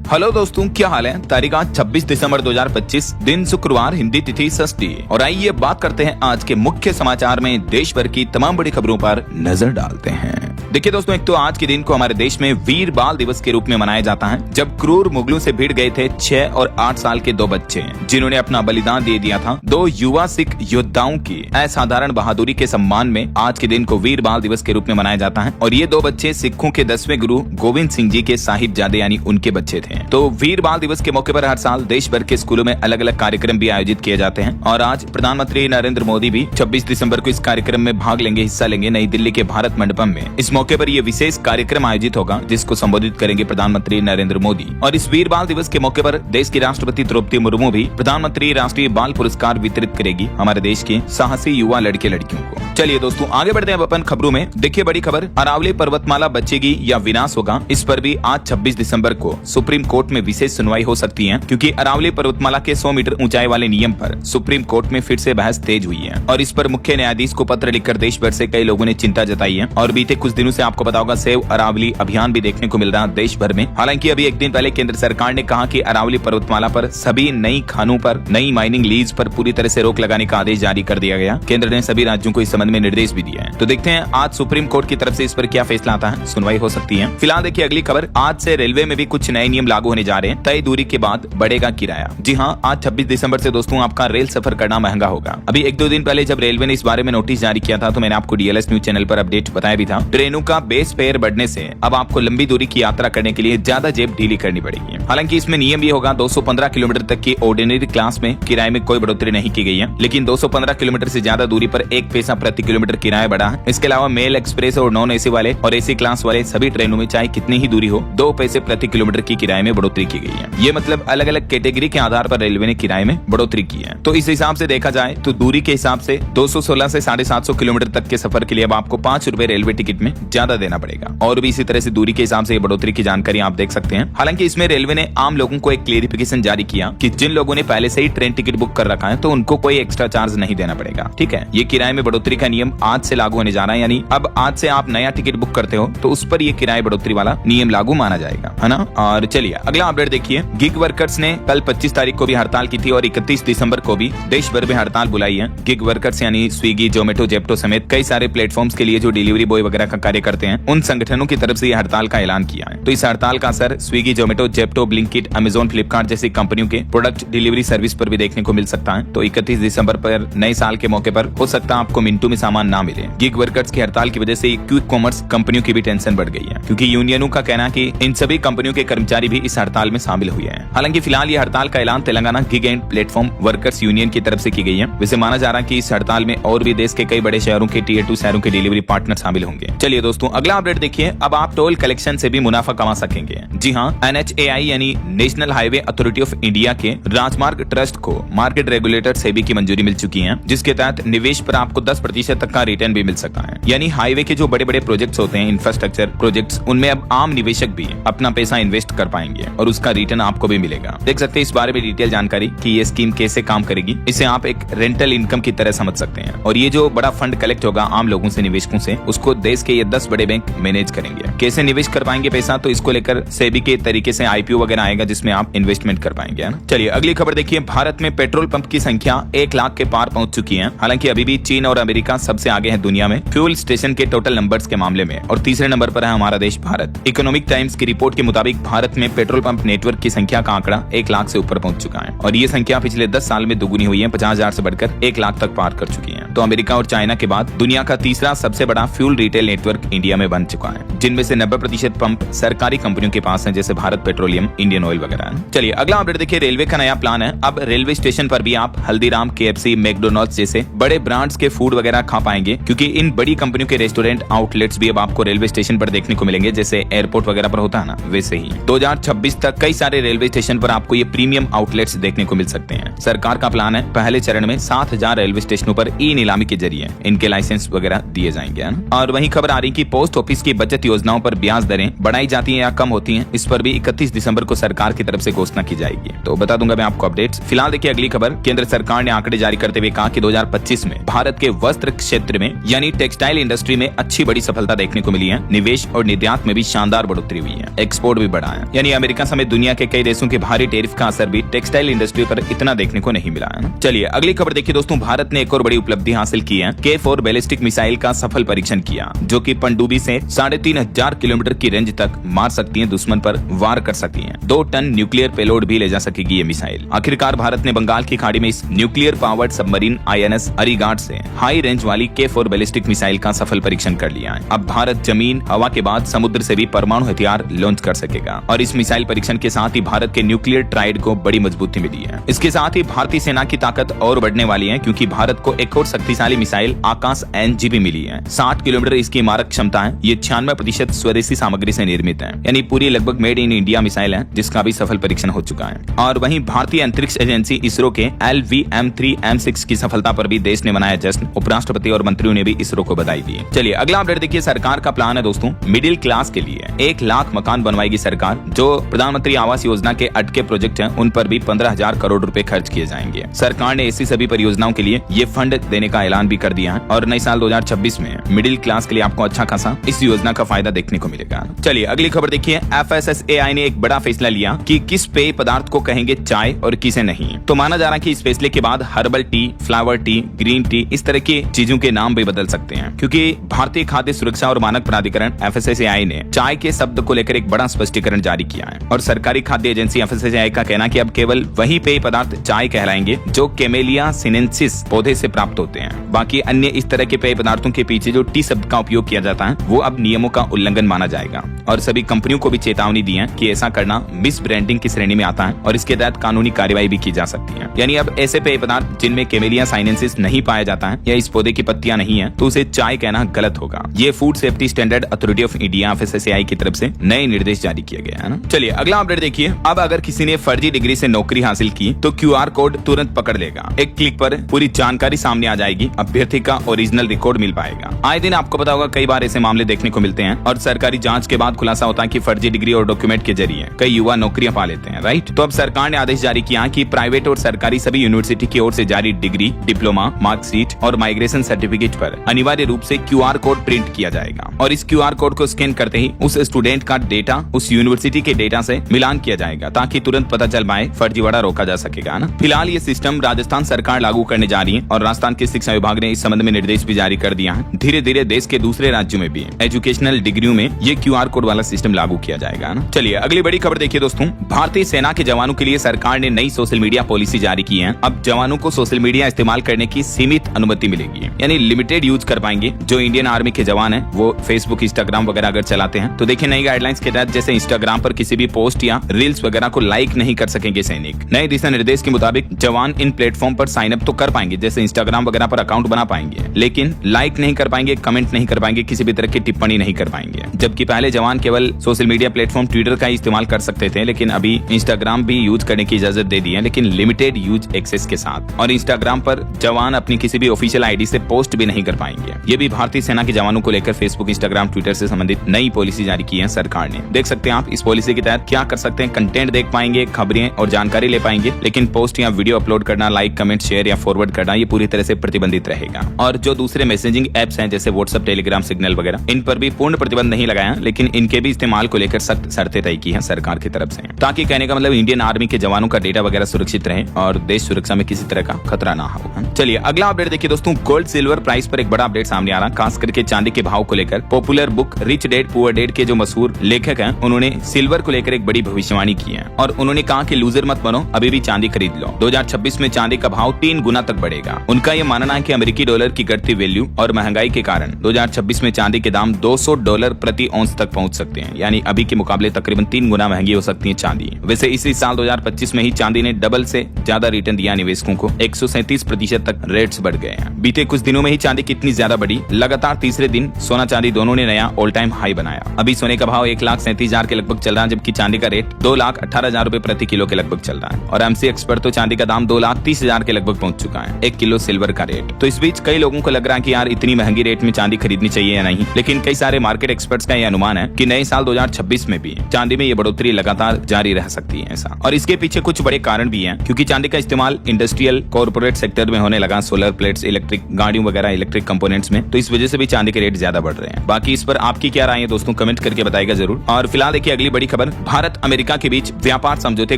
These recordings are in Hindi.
हेलो दोस्तों, क्या हाल है। तारीख आज 26 दिसंबर 2025, दिन शुक्रवार, हिंदी तिथि षष्ठी। और आइए बात करते हैं आज के मुख्य समाचार में देश भर की तमाम बड़ी खबरों पर नजर डालते हैं। देखिए दोस्तों, एक तो आज के दिन को हमारे देश में वीर बाल दिवस के रूप में मनाया जाता है, जब क्रूर मुगलों से भिड़ गए थे 6 और 8 साल के 2 बच्चे, जिन्होंने अपना बलिदान दे दिया था। 2 युवा सिख योद्धाओं की असाधारण बहादुरी के सम्मान में आज के दिन को वीर बाल दिवस के रूप में मनाया जाता है। और ये 2 बच्चे सिखों के 10वें गुरु गोविंद सिंह जी के साहिबजादे यानी उनके बच्चे थे। तो वीर बाल दिवस के मौके पर हर साल देश भर के स्कूलों में अलग अलग कार्यक्रम भी आयोजित किए जाते हैं। और आज प्रधानमंत्री नरेंद्र मोदी भी 26 दिसंबर को इस कार्यक्रम में भाग लेंगे, हिस्सा लेंगे नई दिल्ली के भारत मंडपम में। इस मौके पर यह विशेष कार्यक्रम आयोजित होगा, जिसको संबोधित करेंगे प्रधानमंत्री नरेंद्र मोदी। और इस वीर बाल दिवस के मौके पर देश की राष्ट्रपति द्रौपदी मुर्मू भी प्रधानमंत्री राष्ट्रीय बाल पुरस्कार वितरित करेगी हमारे देश के साहसी युवा लड़के लड़कियों को। चलिए दोस्तों, आगे बढ़ते हैं अपन खबरों में। देखिए बड़ी खबर, अरावली पर्वतमाला बचेगी या विनाश होगा, इस पर भी आज 26 दिसंबर को सुप्रीम कोर्ट में विशेष सुनवाई हो सकती है, क्योंकि अरावली पर्वतमाला के 100 मीटर ऊंचाई वाले नियम पर सुप्रीम कोर्ट में फिर से बहस तेज हुई है। और इस पर मुख्य न्यायाधीश को पत्र लिखकर देश भर से कई लोगों ने चिंता जताई है। और बीते कुछ दिनों से आपको पता होगा सेव अरावली अभियान भी देखने को मिल रहा है देश भर में। हालांकि अभी एक दिन पहले केंद्र सरकार ने कहा कि अरावली पर्वतमाला पर सभी नई खानों पर नई माइनिंग लीज पर पूरी तरह से रोक लगाने का आदेश जारी कर दिया गया। केंद्र ने सभी राज्यों को इस संबंध में निर्देश भी दिया है। तो देखते हैं आज सुप्रीम कोर्ट की तरफ से इस पर क्या फैसला आता है, सुनवाई हो सकती है। फिलहाल देखिए अगली खबर, आज से रेलवे में भी कुछ नए नियम लागू होने जा रहे हैं। तय दूरी के बाद बढ़ेगा किराया। जी हाँ, आज 26 दिसंबर से दोस्तों आपका रेल सफर करना महंगा होगा। अभी 1-2 दिन पहले जब रेलवे ने इस बारे में नोटिस जारी किया था, तो मैंने आपको डीएलएस न्यूज चैनल पर अपडेट बताया भी था। ट्रेनों का बेस फेयर बढ़ने से अब आपको लंबी दूरी की यात्रा करने के लिए ज्यादा जेब ढीली करनी पड़ेगी। हालांकि इसमें नियम भी होगा, 215 किलोमीटर तक की ऑर्डिनरी क्लास में किराए में कोई बढ़ोतरी नहीं की गई है, लेकिन 215 किलोमीटर से ज्यादा दूरी पर 1 पैसा प्रति किलोमीटर किराया बढ़ा है। इसके अलावा मेल, एक्सप्रेस और नॉन एसी वाले और एसी क्लास वाले सभी ट्रेनों में चाहे कितनी ही दूरी हो, 2 पैसे प्रति किलोमीटर की किराए में बढ़ोतरी की गई है। ये मतलब अलग अलग कैटेगरी के आधार पर रेलवे ने किराए में बढ़ोतरी की है। तो इस हिसाब से देखा जाए तो दूरी के हिसाब से 216 से 750 किलोमीटर तक के सफर के लिए अब आपको 5 रुपए रेलवे टिकट में ज्यादा देना पड़ेगा। और भी इसी तरह से दूरी के हिसाब से बढ़ोतरी की जानकारी आप देख सकते हैं। हालांकि इसमें रेलवे ने आम लोगों को एक क्लेरिफिकेशन जारी किया कि जिन लोगों ने पहले से ही ट्रेन टिकट बुक कर रखा है तो उनको कोई एक्स्ट्रा चार्ज नहीं देना पड़ेगा। ठीक है, ये किराए में बढ़ोतरी का नियम आज से लागू होने जा रहा है, यानी अब आज से आप नया टिकट बुक करते हो तो उस पर ये किराए बढ़ोतरी वाला नियम लागू माना जाएगा, है ना। और चलिए अगला अपडेट देखिए, गिग वर्कर्स ने कल 25 तारीख को भी हड़ताल की थी और 31 दिसंबर को भी देश भर में हड़ताल बुलाई है। गिग वर्कर्स यानी स्विगी, जोमेटो, जेप्टो समेत कई सारे प्लेटफॉर्म्स के लिए जो डिलीवरी बॉय वगैरह का कार्य करते हैं, उन संगठनों की तरफ से यह हड़ताल का ऐलान किया है। तो इस हड़ताल का असर Swiggy, Zomato, Zepto, Blinkit, Amazon, Flipkart जैसी कंपनियों के प्रोडक्ट डिलीवरी सर्विस पर भी देखने को मिल सकता है। तो 31 दिसंबर पर नए साल के मौके पर हो सकता है आपको मिनटों में सामान ना मिले। गिग वर्कर्स की हड़ताल की वजह से क्विक कॉमर्स कंपनियों की भी टेंशन बढ़ गई है, क्योंकि यूनियनों का कहना है कि इन सभी कंपनियों के कर्मचारी भी इस हड़ताल में शामिल हुए हैं। हालांकि फिलहाल ये हड़ताल का ऐलान Telangana gig and platform workers union की तरफ से की गई है। वैसे माना जा रहा है कि इस हड़ताल में और भी देश के कई बड़े शहरों के Tier 2 शहरों के डिलीवरी पार्टनर शामिल होंगे। चलिए दोस्तों अगला अपडेट देखिए, अब आप टोल कलेक्शन से भी मुनाफा कमा सकेंगे। जी हाँ, NHAI यानी national highway authority of India के राजमार्ग ट्रस्ट को मार्केट रेगुलेटर सेबी की मंजूरी मिल चुकी है, जिसके तहत निवेश पर आपको 10% तक का रिटर्न भी मिल सकता है। यानी हाईवे के जो बड़े बड़े प्रोजेक्ट्स होते हैं, इंफ्रास्ट्रक्चर प्रोजेक्ट्स, उनमें अब आम निवेशक भी अपना पैसा इन्वेस्ट कर पाएंगे और उसका रिटर्न आपको भी मिलेगा। देख सकते हैं इस बारे में डिटेल जानकारी कि ये स्कीम कैसे काम करेगी। इसे आप एक रेंटल इनकम की तरह समझ सकते हैं। और ये जो बड़ा फंड कलेक्ट होगा आम लोगों से, निवेशकों से, उसको देश के ये 10 बड़े बैंक मैनेज करेंगे। कैसे निवेश कर पाएंगे पैसा, तो इसको लेकर सेबी के तरीके से IPO वगैरह आएगा, जिसमें आप इन्वेस्टमेंट कर पाएंगे, है ना। चलिए अगली खबर देखिए, भारत में पेट्रोल पंप की संख्या 1 लाख के पार पहुंच चुकी है। हालांकि अभी भी चीन और अमेरिका सबसे आगे है दुनिया में फ्यूल स्टेशन के टोटल नंबर्स के मामले में, और तीसरे नंबर पर है हमारा देश भारत। इकोनॉमिक टाइम्स की रिपोर्ट के मुताबिक भारत में पेट्रोल पंप नेटवर्क की संख्या का आंकड़ा 1 लाख से ऊपर पहुंच चुका है और ये संख्या पिछले 10 साल में दुगुनी हुई है, 50,000 से बढ़कर 1 लाख तक पार कर चुकी है। तो अमेरिका और चाइना के बाद दुनिया का तीसरा सबसे बड़ा फ्यूल रिटेल नेटवर्क इंडिया में बन चुका है, जिनमें से 90% पंप सरकारी कंपनियों के पास है, जैसे भारत पेट्रोलियम, इंडियन ऑयल वगैरह। चलिए अगला अपडेट देखिए, रेलवे का नया प्लान है। अब रेलवे स्टेशन पर भी आप हल्दीराम, KFC, मैकडोनल्ड्स जैसे बड़े ब्रांड्स के फूड वगैरह खा पाएंगे, क्योंकि इन बड़ी कंपनियों के रेस्टोरेंट आउटलेट्स भी अब आपको रेलवे स्टेशन पर देखने को मिलेंगे, जैसे एयरपोर्ट वगैरह पर होता है ना, वैसे ही 2026 तक कई सारे रेलवे स्टेशन पर आपको ये प्रीमियम आउटलेट्स देखने को मिल सकते हैं। सरकार का प्लान है पहले चरण में 7,000 रेलवे स्टेशनों पर ई नीलामी के जरिए इनके लाइसेंस वगैरह दिए जाएंगे। और वहीं खबर आ रही कि पोस्ट ऑफिस की बचत योजनाओं पर ब्याज दरें बढ़ाई जाती हैं या कम होती हैं, इस पर भी 31 दिसंबर को सरकार की तरफ से घोषणा की जाएगी। तो बता दूंगा मैं आपको अपडेट्स। फिलहाल देखिए अगली खबर। केंद्र सरकार ने आंकड़े जारी करते हुए कहा कि 2025 में भारत के वस्त्र क्षेत्र में यानी टेक्सटाइल इंडस्ट्री में अच्छी बड़ी सफलता देखने को मिली है। निवेश और निर्यात में भी शानदार बढ़ोतरी हुई है। एक्सपोर्ट भी बढ़ा है, यानी अमेरिका समेत दुनिया के कई देशों के भारी टैरिफ का असर भी टेक्सटाइल इंडस्ट्री पर इतना देखने को नहीं मिला है। चलिए अगली खबर देखिए दोस्तों। भारत ने एक और बड़ी उपलब्धि हासिल की है। K4 बैलिस्टिक मिसाइल का सफल परीक्षण किया, जो कि पनडुब्बी से 3500 किलोमीटर की रेंज तक मार सकती है, दुश्मन पर वार कर सकती है। 2 टन न्यूक्लियर पेलोड भी ले जा सकेगी ये मिसाइल। आखिरकार भारत ने बंगाल की खाड़ी में इस न्यूक्लियर पावर्ड सबमरीन INS अरिगाट से हाई रेंज वाली K4 बैलिस्टिक मिसाइल का सफल परीक्षण कर लिया है। अब भारत जमीन हवा के बाद समुद्र से भी परमाणु हथियार लॉन्च कर सकेगा और इस मिसाइल परीक्षण के साथ ही भारत के न्यूक्लियर ट्राइड को बड़ी मजबूती मिली है। इसके साथ ही भारतीय सेना की ताकत और बढ़ने वाली है, क्योंकि भारत को एक और शक्तिशाली मिसाइल आकाश NG भी मिली है। 60 किलोमीटर इसकी मारक क्षमता है। ये 96% स्वदेशी सामग्री से निर्मित है, यानी पूरी लगभग मेड इन इंडिया मिसाइल है, जिसका भी सफल परीक्षण हो चुका है। और वहीं भारतीय अंतरिक्ष एजेंसी इसरो के LVM-3M6 की सफलता पर भी देश ने मनाया जश्न। उपराष्ट्रपति और मंत्रियों ने भी इसरो को बधाई दी। चलिए अगला अपडेट देखिए। सरकार का प्लान है दोस्तों, मिडिल क्लास के लिए 1 लाख मकान बनवाएगी सरकार। जो प्रधानमंत्री आवास योजना के अटके प्रोजेक्ट हैं, उन पर भी 15,000 करोड़ रुपए खर्च किए जाएंगे। सरकार ने ऐसी सभी परियोजनाओं के लिए ये फंड देने का ऐलान भी कर दिया है और नए साल 2026 में मिडिल क्लास के लिए आपको अच्छा खासा इस योजना का फायदा देखने को मिलेगा। चलिए अगली खबर देखिए। FSSAI ने एक बड़ा फैसला लिया कि किस पेय पदार्थ को कहेंगे चाय और किसे नहीं। तो माना जा रहा है कि इस फैसले के बाद herbal tea, flower T, green tea, इस तरह की चीजों के नाम भी बदल सकते हैं, क्योंकि भारतीय खाद्य सुरक्षा और मानक प्राधिकरण FSSAI ने चाय के शब्द को लेकर एक बड़ा स्पष्टीकरण जारी किया है। और सरकारी खाद्य एजेंसी FSSAI का कहना कि अब केवल वही पेय पदार्थ चाय कहलाएंगे जो कैमेलिया सिनेंसिस पौधे से प्राप्त होते हैं। बाकी अन्य इस तरह के पेय पदार्थों के पीछे जो टी शब्द का उपयोग किया जाता है, वो अब नियमों का उल्लंघन माना जाएगा। और सभी कंपनियों को भी चेतावनी दी है कि ऐसा करना मिस ब्रांडिंग की श्रेणी में आता है और इसके तहत कानूनी कार्रवाई भी की जा सकती है। यानी अब ऐसे पेय पदार्थ जिनमें कैमेलिया साइनेंसिस नहीं पाया जाता है या इस पौधे की पत्तियां नहीं है, तो उसे चाय कहना गलत होगा। ये food safety standard authority of India FSSAI की तरफ से नए निर्देश जारी किए गए हैं। चलिए अगला अपडेट देखिए। अब अगर किसी ने फर्जी डिग्री से नौकरी हासिल की तो QR कोड तुरंत पकड़ लेगा। एक क्लिक पर पूरी जानकारी सामने आ जाएगी। अभ्यर्थी का ओरिजिनल रिकॉर्ड मिल पाएगा। आए दिन आपको पता होगा कई बार ऐसे मामले देखने को मिलते हैं और सरकारी जांच के बाद खुलासा होता है कि फर्जी डिग्री और डॉक्यूमेंट के जरिए कई युवा नौकरियां पा लेते हैं, राइट। तो अब सरकार ने आदेश जारी किया कि प्राइवेट और सरकारी सभी यूनिवर्सिटी की ओर से जारी डिग्री, डिप्लोमा, मार्कशीट और माइग्रेशन सर्टिफिकेट पर अनिवार्य रूप से QR कोड प्रिंट किया जाएगा और इस QR कोड को स्कैन करते ही उस स्टूडेंट का डेटा उस यूनिवर्सिटी के डेटा से मिलान किया जाएगा, ताकि तुरंत पता चल पाए, फर्जीवाड़ा रोका जा सकेगा ना। फिलहाल ये सिस्टम राजस्थान सरकार लागू करने जा रही है और राजस्थान के शिक्षा विभाग ने इस संबंध में निर्देश भी जारी कर दिया है। धीरे धीरे देश के दूसरे राज्यों में भी एजुकेशनल डिग्रियों में ये QR कोड वाला सिस्टम लागू किया जाएगा ना। चलिए अगली बड़ी खबर देखिए दोस्तों। भारतीय सेना के जवानों के लिए सरकार ने नई सोशल मीडिया पॉलिसी जारी की है। अब जवानों को सोशल मीडिया इस्तेमाल करने की सीमित अनुमति मिलेगी, यानी लिमिटेड यूज कर पाएंगे। जो इंडियन आर्मी के जवान हैं वो फेसबुक, इंस्टाग्राम वगैरह अगर चलाते हैं तो देखिए नई गाइडलाइंस के तहत जैसे इंस्टाग्राम पर किसी भी पोस्ट या रील्स वगैरह को लाइक नहीं कर सकेंगे सैनिक। नए दिशा निर्देश के मुताबिक जवान इन प्लेटफॉर्म पर साइन अप तो कर पाएंगे, जैसे इंस्टाग्राम वगैरह पर अकाउंट बना पाएंगे, लेकिन लाइक नहीं कर पाएंगे, कमेंट नहीं कर पाएंगे, किसी भी तरह की टिप्पणी नहीं कर पाएंगे। जबकि पहले जवान केवल सोशल मीडिया प्लेटफॉर्म ट्विटर का इस्तेमाल कर सकते थे, लेकिन अभी इंस्टाग्राम भी यूज करने की इजाजत दे दी है, लेकिन लिमिटेड यूज एक्सेस के साथ। और इंस्टाग्राम पर जवान अपनी किसी भी ऑफिशियल आईडी से पोस्ट भी नहीं कर पाएंगे। ये भी भारतीय सेना के जवानों को लेकर फेसबुक, इंस्टाग्राम, ट्विटर से संबंधित नई पॉलिसी जारी की है सरकार ने। देख सकते हैं आप इस पॉलिसी के तहत क्या कर सकते हैं। कंटेंट देख पाएंगे, खबरें और जानकारी ले पाएंगे, लेकिन पोस्ट या वीडियो अपलोड करना, लाइक, कमेंट, शेयर या फॉरवर्ड करना ये पूरी तरह से प्रतिबंधित रहेगा। और जो दूसरे मैसेजिंग एप्स हैं जैसे व्हाट्सएप, टेलीग्राम, सिग्नल वगैरह, इन पर भी पूर्ण प्रतिबंध नहीं लगाया, लेकिन इनके भी इस्तेमाल को लेकर सख्त शर्तें तय की है सरकार की तरफ से, ताकि कहने का मतलब इंडियन आर्मी के जवानों का डेटा वगैरह सुरक्षित रहे और देश सुरक्षा में किसी तरह का खतरा ना हो। चलिए अगला अपडेट देखिए दोस्तों। गोल्ड सिल्वर प्राइस पर एक बड़ा अपडेट सामने आ रहा, खास करके चांदी के भाव को लेकर। Popular book rich dad poor dad के जो मशहूर लेखक हैं, उन्होंने सिल्वर को लेकर एक बड़ी भविष्यवाणी की है और उन्होंने कहा कि लूजर मत बनो, अभी भी चांदी खरीद लो। 2026 में चांदी का भाव 3 गुना तक बढ़ेगा। उनका यह मानना है कि अमेरिकी डॉलर की घटती वैल्यू और महंगाई के कारण 2026 में चांदी के दाम $200 प्रति औंस तक पहुंच सकते हैं, यानी अभी के मुकाबले तकरीबन 3 गुना महंगी हो सकती है चांदी। वैसे इसी साल 2025 में ही चांदी ने डबल से ज्यादा रिटर्न दिया निवेशकों को, 137% तक रेट्स बढ़ गए हैं। बीते कुछ दिनों में ही चांदी कितनी ज्यादा बढ़ी, लगातार तीसरे दिन सोना चांदी दोनों ने नया ऑल टाइम हाई बनाया। अभी सोने का भाव 1,37,000 के लगभग चल रहा है, जबकि चांदी का रेट 2,18,000 रुपए प्रति किलो के लगभग चल रहा है। और MCX पर तो चांदी का दाम 2,30,000 के लगभग पहुंच चुका है 1 किलो सिल्वर का रेट। तो इस बीच कई लोगों को लग रहा है कि यार इतनी महंगी रेट में चांदी खरीदनी चाहिए या या नहीं, लेकिन कई सारे मार्केट एक्सपर्ट्स का यह अनुमान है कि नए साल 2026 में भी चांदी में ये बढ़ोतरी लगातार जारी रह सकती है ऐसा। और इसके पीछे कुछ बड़े कारण भी हैं, क्योंकि चांदी का इस्तेमाल इंडस्ट्रियल कॉर्पोरेट सेक्टर में होने लगा, सोलर प्लेट्स, इलेक्ट्रिक गाड़ियों वगैरह, इलेक्ट्रिक कंपोनेंट्स में, तो इस वजह से भी चांदी के रेट ज्यादा बढ़ रहे हैं। बाकी इस पर आपकी क्या राय है दोस्तों, कमेंट करके बताइएगा जरूर। और फिलहाल देखिए अगली बड़ी खबर, भारत अमेरिका के बीच व्यापार समझौते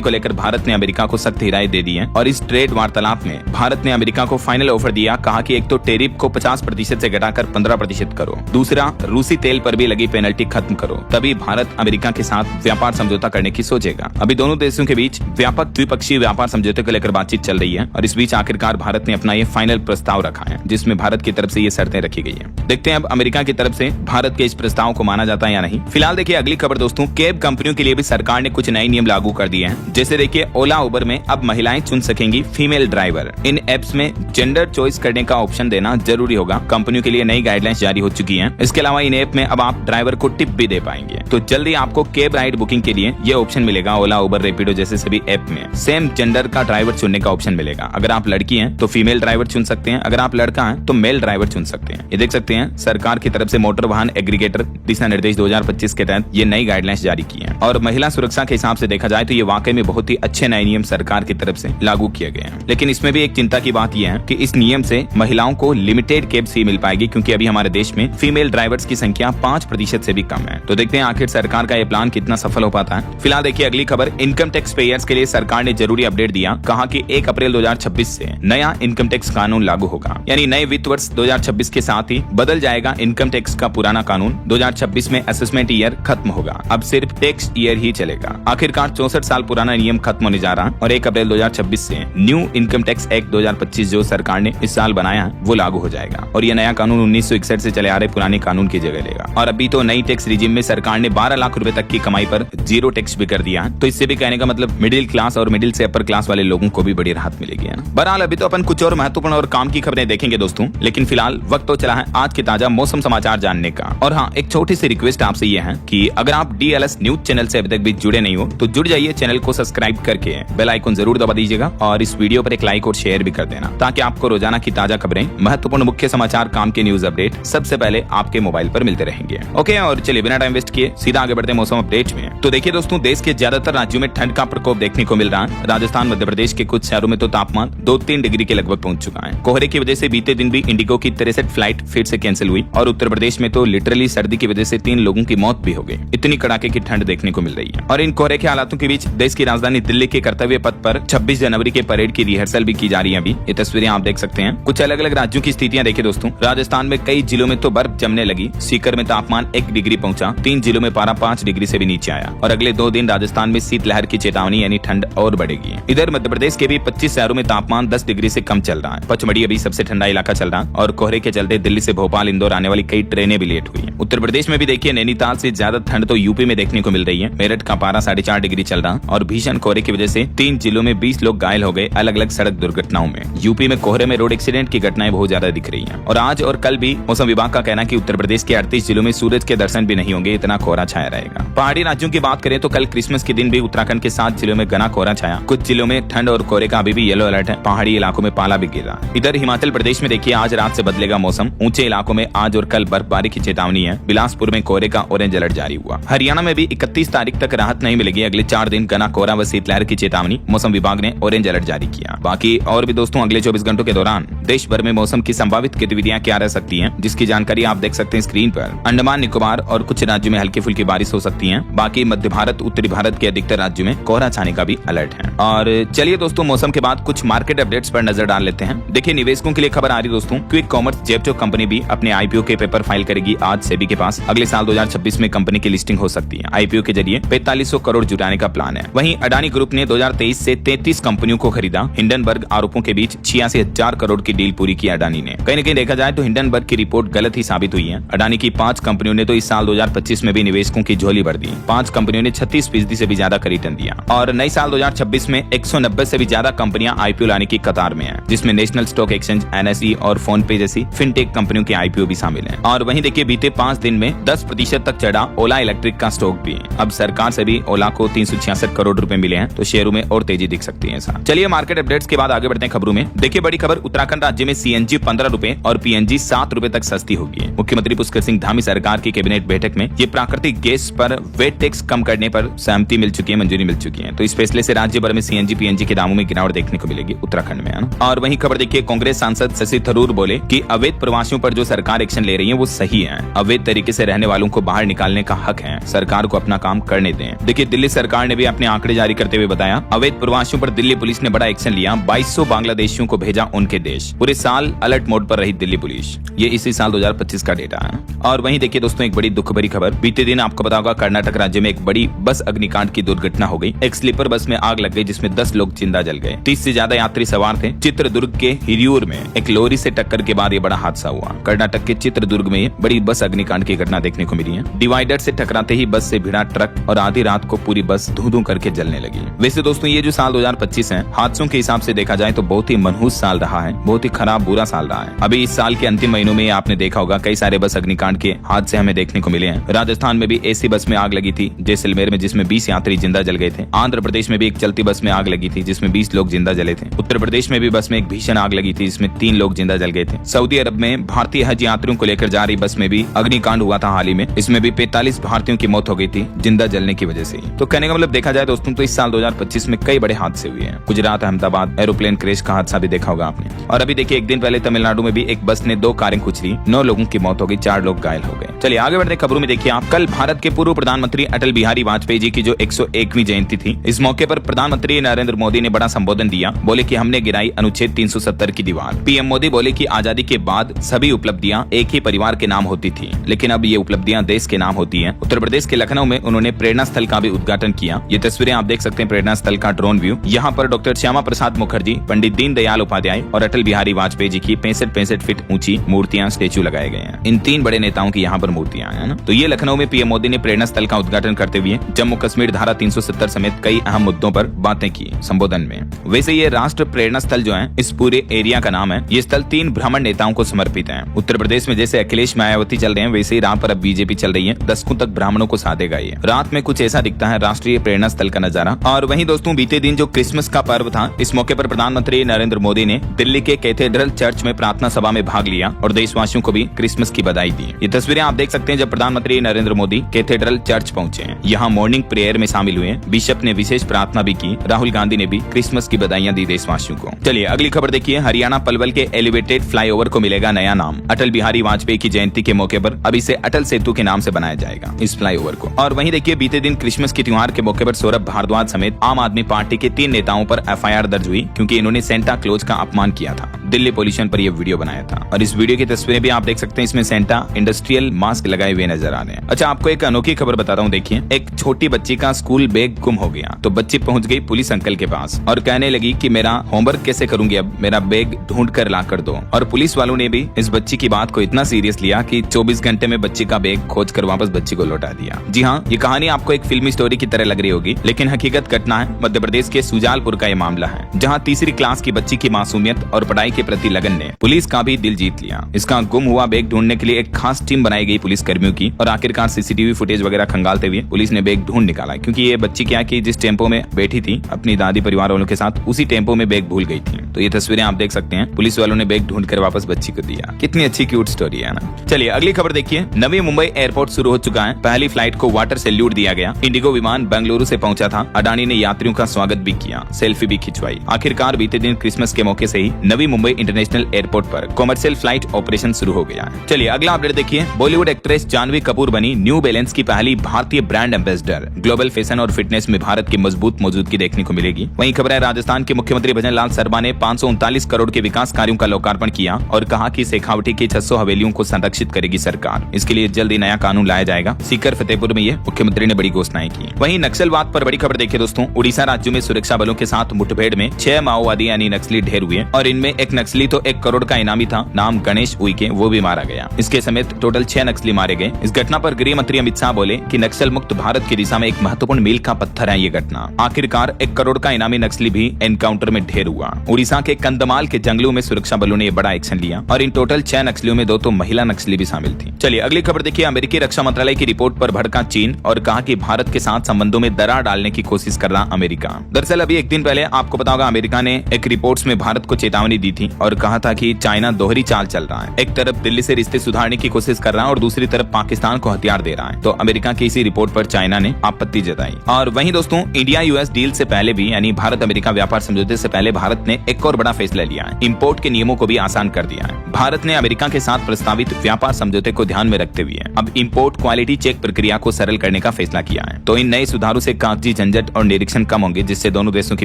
को लेकर भारत ने अमेरिका को सख्त हिदायत दे दी है। और इस ट्रेड वार्तालाप में भारत ने अमेरिका को फाइनल ऑफर दिया, कहा कि एक तो टैरिफ को 50% से घटाकर 15% करो, दूसरा रूसी तेल पर भी लगी पेनल्टी खत्म करो, तभी भारत अमेरिका के साथ व्यापार समझौता करने की सोचेगा। अभी दोनों देशों के बीच व्यापक द्विपक्षीय व्यापार समझौते को लेकर बातचीत चल रही है और इस बीच आखिरकार भारत ने अपना ये फाइनल प्रस्ताव रखा है, जिसमें भारत की तरफ से ये शर्तें रखी गई है। देखते हैं अब अमेरिका की तरफ से भारत के इस प्रस्ताव को माना जाता है या नहीं। फिलहाल देखिए अगली खबर दोस्तों, कैब कंपनियों के लिए भी सरकार ने कुछ नए नियम लागू कर दिए हैं। जैसे देखिए ओला उबर में अब महिलाएं चुन सकेंगी फीमेल ड्राइवर। इन एप्स में जेंडर चॉइस करने का ऑप्शन देना जरूरी होगा। कंपनियों के लिए नई गाइडलाइंस जारी हो चुकी हैं। इसके अलावा इन ऐप में अब आप ड्राइवर को टिप भी दे पाएंगे। तो जल्दी आपको कैब राइड बुकिंग के लिए ये ऑप्शन मिलेगा। ओला उबर रैपिडो जैसे सभी ऐप में सेम जेंडर का ड्राइवर चुनने का ऑप्शन मिलेगा। अगर आप लड़की हैं तो फीमेल ड्राइवर चुन सकते हैं, अगर आप लड़का हैं तो मेल ड्राइवर चुन सकते हैं। ये देख सकते हैं सरकार की तरफ से मोटर वाहन एग्रीगेटर दिशा निर्देश 2025 के तहत ये नई गाइडलाइंस जारी की है। और महिला सुरक्षा के हिसाब से देखा जाए तो ये वाकई में बहुत ही अच्छे नए नियम सरकार की तरफ से लागू किए गए हैं। लेकिन इसमें भी एक चिंता की बात यह है कि इस नियम से महिलाओं को लिमिटेड कैब्स ही मिल पाएगी, क्योंकि अभी हमारे देश में फीमेल ड्राइवर्स की संख्या 5% से भी कम है। तो देखते हैं आखिर सरकार का ये प्लान कितना सफल हो पाता है। फिलहाल देखिए अगली खबर, इनकम टैक्स पेयर्स के लिए सरकार ने जरूरी अपडेट दिया। कहा कि 1 अप्रैल 2026 से नया इनकम टैक्स कानून लागू होगा, यानी नए वित्त वर्ष 2026 के साथ ही बदल जाएगा इनकम टैक्स का पुराना कानून। 2026 में असेसमेंट ईयर खत्म होगा, अब सिर्फ टैक्स ईयर ही चलेगा। आखिरकार 64 साल पुराना नियम खत्म होने जा रहा और 1 अप्रैल 2026 से न्यू इनकम टैक्स एक्ट 2025 जो सरकार ने इस साल बनाया वो लागू हो जाएगा। और ये नया कानून 1961 से चले आ रहे पुराने कानून की जगह लेगा। और अभी तो नई टैक्स रिजिम में सरकार ने 12 लाख रुपए तक की कमाई पर 0 टैक्स भी कर दिया है। तो इससे भी कहने का मतलब मिडिल क्लास और मिडिल से अपर क्लास वाले लोगों को भी बड़ी राहत मिलेगी है ना। बहरहाल अभी तो अपन कुछ और महत्वपूर्ण और काम की खबरें देखेंगे दोस्तों, लेकिन फिलहाल वक्त तो चला है आज के ताजा मौसम समाचार जानने का। और हाँ, एक छोटी सी रिक्वेस्ट आपसे ये है कि अगर आप DLS न्यूज चैनल से अभी तक भी जुड़े नहीं हो तो जुड़ जाइए, चैनल को सब्सक्राइब करके बेल आइकन जरूर दबा दीजिएगा और इस वीडियो पर एक लाइक और शेयर भी कर देना, ताकि आपको रोजाना की ताजा खबरें, महत्वपूर्ण मुख्य समाचार, काम के न्यूज अपडेट सबसे पहले आपके मोबाइल पर मिलते रहेंगे। ओके, और चलिए बिना टाइम वेस्ट किए सीधा आगे बढ़ते हैं मौसम अपडेट में। तो देखिए दोस्तों, देश के ज्यादातर राज्यों में ठंड का प्रकोप देखने को मिल रहा है। राजस्थान, मध्य प्रदेश के कुछ शहरों में तो तापमान 2-3 डिग्री के लगभग पहुंच चुका है। कोहरे की वजह से बीते दिन भी इंडिगो की 63 फ्लाइट फिर से कैंसिल हुई और उत्तर प्रदेश में तो लिटरली सर्दी की वजह से 3 लोगों की मौत भी हो गई। इतनी कड़ाके की ठंड देखने को मिल रही है। और इन कोहरे के हालातों के बीच देश की राजधानी दिल्ली के कर्तव्य पथ पर 26 जनवरी के परेड की रिहर्सल भी की जा रही है। अभी ये तस्वीरें आप देख सकते हैं। कुछ अलग अलग राज्यों की स्थितियां देखिए दोस्तों। राजस्थान में कई जिलों में तो बर्फ जमने लगी। सीकर में तापमान 1 डिग्री पहुंचा, 3 जिलों में पारा 5 डिग्री से भी नीचे आया। और अगले 2 दिन राजस्थान में शीतलहर की चेतावनी, यानी ठंड और बढ़ेगी। इधर मध्य प्रदेश के भी 25 शहरों में तापमान 10 डिग्री से कम चल रहा है। पचमढ़ी अभी सबसे ठंडा इलाका चल रहा है और कोहरे के चलते दिल्ली से भोपाल, इंदौर आने वाली कई ट्रेनें भी लेट हुई हैं। उत्तर प्रदेश में भी देखिए नैनीताल से ज्यादा ठंड तो यूपी में देखने को मिल रही है। मेरठ का पारा 4.5 डिग्री चल रहा और भीषण कोहरे की वजह से 3 जिलों में 20 लोग घायल हो गए अलग अलग सड़क दुर्घटनाओं में। यूपी में कोहरे में रोड एक्सीडेंट की घटनाएं बहुत ज्यादा दिख रही हैं। और आज और कल भी मौसम विभाग का कहना है कि उत्तर प्रदेश के 38 जिलों में सूरज के दर्शन भी नहीं होंगे, इतना कोहरा छाया रहेगा। पहाड़ी राज्यों की बात करें तो कल क्रिसमस के दिन भी उत्तराखंड के 7 जिलों में घना कोहरा छाया। कुछ जिलों में ठंड और कोहरे का अभी भी येलो अलर्ट है। पहाड़ी इलाकों में पाला भी गिरा। इधर हिमाचल प्रदेश में देखिए आज रात से बदलेगा मौसम। ऊंचे इलाकों में आज और कल बर्फबारी की चेतावनी है। बिलासपुर में कोहरे का ऑरेंज अलर्ट जारी हुआ। हरियाणा में भी 31 तारीख तक राहत नहीं मिलेगी। अगले 4 दिन घना कोहरा व शीतलहर की चेतावनी मौसम विभाग ने ऑरेंज अलर्ट जारी किया। बाकी और भी दोस्तों अगले 24 घंटों के दौरान देश भर में मौसम की संभावित गतिविधियां क्या रह सकती हैं, जिसकी जानकारी आप देख सकते हैं स्क्रीन पर। अंडमान निकोबार और कुछ राज्यों में हल्की फुल्की बारिश हो सकती है। बाकी मध्य भारत, उत्तरी भारत के अधिकतर राज्यों में कोहरा छाने का भी अलर्ट है। और चलिए दोस्तों, मौसम के बाद कुछ मार्केट अपडेट्स पर नजर डाल लेते हैं। देखिए निवेशकों के लिए खबर आ रही दोस्तों, क्विक कॉमर्स जेप्टो कंपनी भी अपने IPO के पेपर फाइल करेगी आज सेबी के पास। अगले साल 2026 में कंपनी की लिस्टिंग हो सकती है। IPO के जरिए 4500 करोड़ जुटाने का प्लान है। वहीं अडानी ग्रुप ने 2023 से 33 कंपनियों को खरीदा। हिंडनबर्ग आरोपों के बीच 86,000 करोड़ की डील पूरी की अडानी ने। कहीं न कहीं देखा जाए तो हिंडनबर्ग की रिपोर्ट गलत ही साबित हुई है। अडानी की 5 कंपनियों ने तो इस साल 2025 में भी निवेशकों की झोली भर दी। 5 कंपनियों ने 36% से भी ज्यादा का रिटर्न दिया। और नए साल 2026 जिसमें 190 से भी ज्यादा कंपनियां आईपीओ लाने की कतार में हैं, जिसमें नेशनल स्टॉक एक्सचेंज, NSE और फोन पे जैसी फिनटेक कंपनियों के आईपीओ भी शामिल हैं। और वहीं देखिए बीते 5 दिन में 10% तक चढ़ा ओला इलेक्ट्रिक का स्टॉक भी। अब सरकार से भी ओला को 366 करोड़ रुपए मिले हैं, तो शेयरों में और तेजी दिख सकती है। चलिए मार्केट अपडेट्स के बाद आगे बढ़ते हैं खबरों में। देखिए बड़ी खबर, उत्तराखंड राज्य में CNG 15 रुपए और PNG 7 रुपए तक सस्ती होगी। मुख्यमंत्री पुष्कर सिंह धामी सरकार की कैबिनेट बैठक में ये प्राकृतिक गैस पर वेट टैक्स कम करने पर सहमति मिल चुकी है, मंजूरी मिल चुकी है। तो इस फैसले से राज्य भर में CNG PNG के दामों में गिरावट देखने को मिलेगी उत्तराखंड में, है ना। और वहीं खबर देखिए, कांग्रेस सांसद शशि थरूर बोले कि अवैध प्रवासियों पर जो सरकार एक्शन ले रही है वो सही है। अवैध तरीके से रहने वालों को बाहर निकालने का हक है, सरकार को अपना काम करने दें। देखिए दिल्ली सरकार ने भी अपने आंकड़े जारी करते हुए बताया, अवैध प्रवासियों पर दिल्ली पुलिस ने बड़ा एक्शन लिया, 2200 बांग्लादेशियों को भेजा उनके देश। पूरे साल अलर्ट मोड पर रही दिल्ली पुलिस, ये इसी साल 2025 का डेटा है। और वहीं देखिए दोस्तों, एक बड़ी दुख भरी खबर, बीते दिन आपको पता होगा कर्नाटक राज्य में एक बड़ी बस अग्निकांड की दुर्घटना हो गई। एक स्लीपर बस में आग लग गई जिसमें 10 लोग जिंदा जल गए। 30 से ज्यादा यात्री सवार थे। चित्रदुर्ग के हिरियूर में एक लॉरी से टक्कर के बाद ये बड़ा हादसा हुआ। कर्नाटक के चित्रदुर्ग में बड़ी बस अग्निकांड की घटना देखने को मिली है। डिवाइडर से टकराते ही बस से भिड़ा ट्रक और आधी रात को पूरी बस धू-धू करके जलने लगी। वैसे दोस्तों ये जो साल 2025 है, हादसों के हिसाब से देखा जाए तो बहुत ही मनहूस साल रहा है, बहुत ही खराब बुरा साल रहा है। अभी इस साल के अंतिम महीनों में आपने देखा होगा कई सारे बस अग्निकांड के हादसे हमें देखने को मिले हैं। राजस्थान में भी ऐसी बस में आग लगी थी जैसलमेर में, जिसमें 20 यात्री जिंदा जल गए थे। आंध्र प्रदेश में भी एक चलती बस में आग लगी थी जिसमें 20 लोग जिंदा जले थे। उत्तर प्रदेश में भी बस में एक भीषण आग लगी थी जिसमें 3 लोग जिंदा जल गए थे। सऊदी अरब में भारतीय हज यात्रियों को लेकर जा रही बस में भी अग्निकांड हुआ था हाल ही में। इसमें भी 45 भारतीयों की मौत हो गई थी जिंदा जलने की वजह से। तो कहने का मतलब देखा जाए दोस्तों तो इस साल 2025 में कई बड़े हादसे हुए हैं। गुजरात अहमदाबाद एरोप्लेन क्रैश का हादसा भी देखा होगा आपने। और अभी देखिए एक दिन पहले तमिलनाडु में भी एक बस ने 2 कारें कुचली, 9 लोगों की मौत हो गई, 4 लोग घायल हो गए। चलिए आगे बढ़ते खबरों में। देखिए आप, कल भारत के पूर्व प्रधानमंत्री अटल बिहारी वाजपेयी जी की जो 101वीं जयंती थी, इस मौके पर प्रधानमंत्री नरेंद्र मोदी ने बड़ा संबोधन दिया। बोले कि हमने गिराई अनुच्छेद 370 की दीवार। पीएम मोदी बोले कि आजादी के बाद सभी उपलब्धियां एक ही परिवार के नाम होती थी, लेकिन अब ये उपलब्धियां देश के नाम होती हैं। उत्तर प्रदेश के लखनऊ में उन्होंने प्रेरणा स्थल का भी उद्घाटन किया। ये तस्वीरें आप देख सकते हैं, प्रेरणा स्थल का ड्रोन व्यू। यहाँ पर डॉक्टर श्यामा प्रसाद मुखर्जी, पंडित दीनदयाल उपाध्याय और अटल बिहारी वाजपेयी जी की 65 फीट ऊंची मूर्तियां, स्टेचू लगाए गए हैं। इन 3 बड़े नेताओं की यहाँ पर मूर्तियां हैं ना। तो ये लखनऊ में पीएम मोदी ने प्रेरणा स्थल का उद्घाटन करते हुए जम्मू कश्मीर धारा 370 समेत कई अहम मुद्दों पर बातें की संबोधन में। वैसे ये राष्ट्र प्रेरणा स्थल जो है, इस पूरे एरिया का नाम है। ये स्थल 3 ब्राह्मण नेताओं को समर्पित है। उत्तर प्रदेश में जैसे अखिलेश मायावती चल रहे हैं, वैसे ही राह पर अब बीजेपी चल रही है। दशकों तक ब्राह्मणों को साधेगा ये। रात में कुछ ऐसा दिखता है राष्ट्रीय प्रेरणा स्थल का नजारा। और वहीं दोस्तों बीते दिन जो क्रिसमस का पर्व था, इस मौके पर प्रधानमंत्री नरेंद्र मोदी ने दिल्ली के कैथेड्रल चर्च में प्रार्थना सभा में भाग लिया और देशवासियों को भी क्रिसमस की बधाई दी। ये तस्वीरें आप देख सकते हैं जब प्रधानमंत्री नरेंद्र मोदी कैथेड्रल चर्च पहुंचे हैं। यहाँ मॉर्निंग प्रेयर में शामिल हुए। बिशप ने विशेष प्रार्थना भी की। राहुल गांधी ने भी क्रिसमस की बधाइयां दी देशवासियों को। चलिए अगली खबर देखिए, हरियाणा पलवल के एलिवेटेड फ्लाईओवर को मिलेगा नया नाम। अटल बिहारी वाजपेयी की जयंती के मौके पर अब इसे अटल सेतु के नाम से बनाया जाएगा, इस फ्लाईओवर को। और वहीं देखिए बीते दिन क्रिसमस के त्योहार के मौके पर सौरभ भारद्वाज समेत आम आदमी पार्टी के 3 नेताओं पर FIR दर्ज हुई क्योंकि इन्होंने सेंटा क्लॉज का अपमान किया था। दिल्ली पोल्यूशन पर यह वीडियो बनाया था और इस वीडियो की तस्वीरें भी आप देख सकते हैं। इसमें सेंटा इंडस्ट्रियल मास्क लगाए हुए नजर आ रहे हैं। अच्छा, आपको एक अनोखी खबर बताता हूँ। देखिए, एक छोटी बच्ची का स्कूल बैग गुम हो गया तो बच्ची पहुंच गई पुलिस अंकल के पास और कहने लगी कि मेरा होमवर्क कैसे करूंगी, अब मेरा बैग ढूंढ कर ला कर दो। और पुलिस वालों ने भी इस बच्ची की बात को इतना सीरियस लिया कि 24 घंटे में बच्ची का बैग खोज कर वापस बच्ची को लौटा दिया। जी हाँ, ये कहानी आपको एक फिल्मी स्टोरी की तरह लग रही होगी, लेकिन हकीकत घटना है। मध्य प्रदेश के सुजालपुर का ये मामला है, जहाँ तीसरी क्लास की बच्ची की मासूमियत और पढ़ाई के प्रति लगन ने पुलिस का भी दिल जीत लिया। इसका गुम हुआ बैग ढूंढने के लिए एक खास टीम बनाई गई पुलिस कर्मियों की और आखिरकार CCTV फुटेज वगैरह खंगालते हुए पुलिस ने बैग ढूंढ निकाला। क्योंकि ये बच्ची क्या कि जिस टेम्पो में बैठी थी अपनी दादी परिवार वालों के साथ, उसी टेम्पो में बैग भूल गई थी। तो ये तस्वीरें आप देख सकते हैं, पुलिस वालों ने बैग ढूंढ कर वापस बच्ची को दिया। कितनी अच्छी क्यूट स्टोरी है ना। चलिए अगली खबर देखिए, नवी मुंबई एयरपोर्ट शुरू हो चुका है। पहली फ्लाइट को वाटर सैल्यूट दिया गया। इंडिगो विमान बेंगलुरु से पहुंचा था। अडानी ने यात्रियों का स्वागत भी किया, सेल्फी भी खिंचवाई। आखिरकार बीते दिन क्रिसमस के मौके से ही नवी मुंबई इंटरनेशनल एयरपोर्ट पर कॉमर्शियल फ्लाइट ऑपरेशन शुरू हो गया है। चलिए अगला अपडेट देखिए, बॉलीवुड एक्ट्रेस जानवी कपूर बनी न्यू बैलेंस की पहली भारतीय ब्रांड एम्बेसडर। ग्लोबल फैशन और फिटनेस में भारत की मजबूत मौजूदगी देखने को मिलेगी। वहीं खबर है, राजस्थान के मुख्यमंत्री भजन लाल शर्मा ने 539 करोड़ के विकास कार्यों का लोकार्पण किया और कहा कि शेखावटी की 600 हवेलियों को संरक्षित करेगी सरकार। इसके लिए जल्द ही नया कानून लाया जाएगा। सीकर फतेहपुर में ये मुख्यमंत्री ने बड़ी घोषणाएं की। वहीं नक्सलवाद पर बड़ी खबर देखिए दोस्तों, उड़ीसा राज्य में सुरक्षा बलों के साथ मुठभेड़ में 6 माओवादी यानी नक्सली ढेर हुए और इनमें एक नक्सली तो 1 करोड़ का इनामी था, नाम गणेश उइके, वो भी मारा गया। इसके समेत टोटल 6 नक्सली मारे गए। इस घटना पर गृह मंत्री अमित शाह बोले कि नक्सल मुक्त भारत की दिशा में एक महत्वपूर्ण मील का पत्थर है ये घटना। आखिरकार और 1 करोड़ का इनामी नक्सली भी एनकाउंटर में ढेर हुआ। उड़ीसा के कंधमाल के जंगलों में सुरक्षा बलों ने ये बड़ा एक्शन लिया और इन टोटल 6 नक्सलियों में 2 तो महिला नक्सली भी शामिल थी। चलिए अगली खबर देखिए। अमेरिकी रक्षा मंत्रालय की रिपोर्ट पर भड़का चीन और कहा कि भारत के साथ संबंधों में दरार डालने की कोशिश कर रहा अमेरिका। दरअसल अभी एक दिन पहले आपको पता होगा अमेरिका ने एक रिपोर्ट्स में भारत को चेतावनी दी थी और कहा था कि चाइना दोहरी चाल चल रहा है। एक तरफ दिल्ली से रिश्ते सुधारने की कोशिश कर रहा है और दूसरी तरफ पाकिस्तान को हथियार दे रहा है। तो अमेरिका की इसी रिपोर्ट पर चाइना ने आपत्ति जताई। और वहीं दोस्तों इंडिया यूएस डील से पहले भी यानी भारत अमेरिका व्यापार समझौते से पहले भारत ने एक और बड़ा फैसला लिया है। इंपोर्ट के नियमों को भी आसान कर दिया है। भारत ने अमेरिका के साथ प्रस्तावित व्यापार समझौते को ध्यान में रखते हुए अब इंपोर्ट क्वालिटी चेक प्रक्रिया को सरल करने का फैसला किया है। तो इन नए सुधारों से कागजी झंझट और निरीक्षण कम होंगे, जिससे दोनों देशों के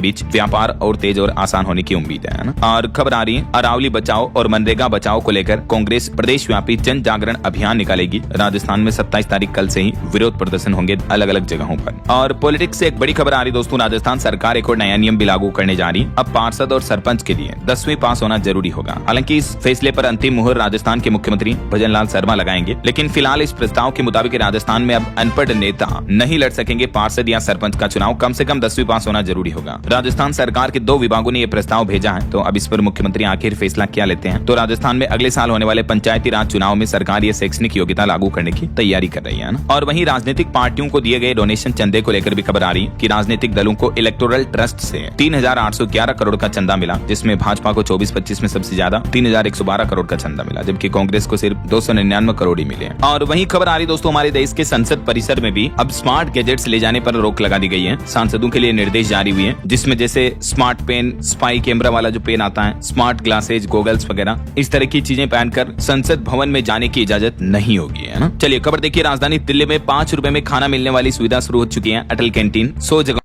बीच व्यापार और तेज और आसान होने की उम्मीद है ना। और खबर आ रही है अरावली बचाओ और मनरेगा बचाओ को लेकर कांग्रेस प्रदेश व्यापी जन जागरण अभियान निकालेगी। राजस्थान में 27 तारीख कल से ही विरोध प्रदर्शन होंगे अलग अलग जगहों पर। और पॉलिटिक्स से एक बड़ी खबर आ रही दोस्तों। राजस्थान सरकार एक और नया नियम भी लागू करने जा रही। अब पार्षद और सरपंच के लिए 10वीं पास होना जरूरी होगा। हालांकि इस फैसले पर अंतिम मुहर राजस्थान के मुख्यमंत्री भजनलाल शर्मा लगाएंगे, लेकिन फिलहाल इस प्रस्ताव के मुताबिक राजस्थान में अब अनपढ़ नेता नहीं लड़ सकेंगे पार्षद या सरपंच का चुनाव। कम से कम 10वीं पास होना जरूरी होगा। राजस्थान सरकार के 2 विभागों ने यह प्रस्ताव भेजा है। तो अब इस पर मुख्यमंत्री आखिर फैसला क्या लेते हैं। तो राजस्थान में अगले साल होने वाले पंचायती राज चुनाव में सरकार ये शैक्षणिक योग्यता लागू करने की तैयारी कर रही है ना। और वहीं राजनीतिक पार्टियों को दिए गए डोनेशन चंदे को लेकर भी खबर आ रही है कि राजनीतिक दलों को इलेक्टोरल ट्रस्ट से 3811 करोड़ का चंदा मिला, जिसमें भाजपा को 24-25 में सबसे ज्यादा 3112 करोड़ का चंदा मिला, जबकि कांग्रेस को सिर्फ 299 करोड़ ही मिले। और वहीं खबर आ रही दोस्तों हमारे देश के संसद परिसर में भी अब स्मार्ट गैजेट्स ले जाने पर रोक लगा दी गई है। सांसदों के लिए निर्देश जारी हुए हैं, जिसमें जैसे स्मार्ट पेन, स्पाई कैमरा वाला जो पेन आता है, स्मार्ट ग्लासेज, गोगल्स वगैरह इस तरह की चीजें पहनकर संसद भवन में जाने की इजाजत नहीं होगी, है ना। चलिए खबर देखिए। राजधानी दिल्ली में 5 रुपए में खाना मिलने वाली सुविधा शुरू हो चुकी है। अटल कैंटीन 100 जगह